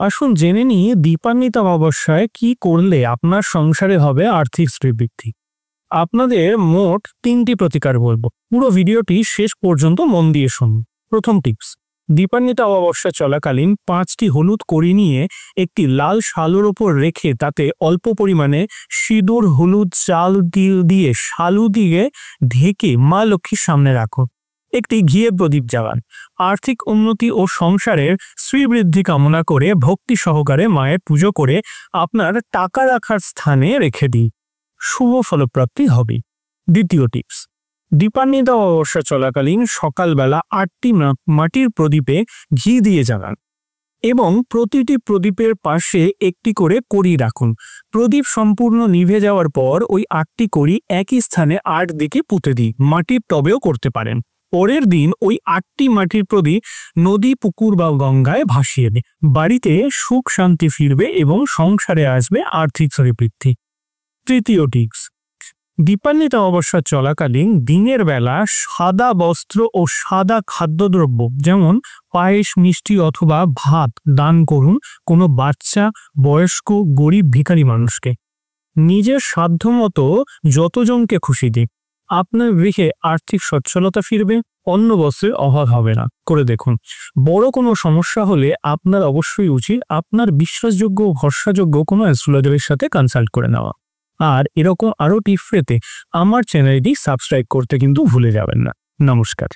আসুন জেনে নিই দীপান্বিতা অমাবস্যায় কি করলে আপনার সংসারে হবে আর্থিক শ্রীবৃদ্ধি। আপনাদের মোট ৩টি প্রতিকার বলবো, পুরো ভিডিওটি শেষ পর্যন্ত মন দিয়ে শুনুন। প্রথম টিপস, দীপান্বিতা অমাবস্যা চলাকালীন ৫টি হলুদ কড়ি নিয়ে একটি লাল শালুর ওপর রেখে তাতে অল্প পরিমাণে সিঁদুর, হলুদ, চাল, তিল দিয়ে শালু দিয়ে ঢেকে মা লক্ষ্মীর সামনে রাখুন। একটি ঘিয়ের প্রদীপ জ্বালান। আর্থিক উন্নতি ও সংসারের শ্রীবৃদ্ধি কামনা করে ভক্তি সহকারে মায়ের পুজো করে আপনার টাকা রাখার স্থানে রেখে দিন, শুভ ফলপ্রাপ্তি হবে। দ্বিতীয় টিপস, দীপান্বিতা অমাবস্যা চলাকালীন সকালবেলা ৮টি মাটির প্রদীপে ঘি দিয়ে জ্বালান এবং প্রতিটি প্রদীপের পাশে একটি করে কড়ি রাখুন। প্রদীপ সম্পূর্ণ নিভে যাওয়ার পর ওই ৮টি কড়ি একই স্থানে ৮ দিকে পুঁতে দিন, মাটির টবেও করতে পারেন। পরের দিন ওই ৮টি মাটির প্রদীপ নদী, পুকুর বা গঙ্গায় ভাসিয়ে দিন। বাড়িতে সুখ শান্তি ফিরবে এবং সংসারে আসবে আর্থিক শ্রীবৃদ্ধি। তৃতীয় টিপস, দীপান্বিতা অমাবস্যা চলাকালীন দিনের বেলা সাদা বস্ত্র ও সাদা খাদ্যদ্রব্য যেমন পায়েস, মিষ্টি অথবা ভাত দান করুন কোনো বাচ্চা, বয়স্ক, গরিব, ভিখারি মানুষকে। নিজের সাধ্যমতো যতজনকে খুশি দিন। আপনার গৃহে আর্থিক সচ্ছলতা ফিরবে, অন্ন বস্ত্রের অভাব হবে না। করে দেখুন। বড় কোনো সমস্যা হলে আপনার অবশ্যই উচিত আপনার বিশ্বাসযোগ্য ও ভরসাযোগ্য কোনো অ্যাস্ট্রোলজারের সাথে কনসাল্ট করে নেওয়া। আর এরকম আরও টিপস পেতে আমার চ্যানেলটি সাবস্ক্রাইব করতে কিন্তু ভুলে যাবেন না। নমস্কার।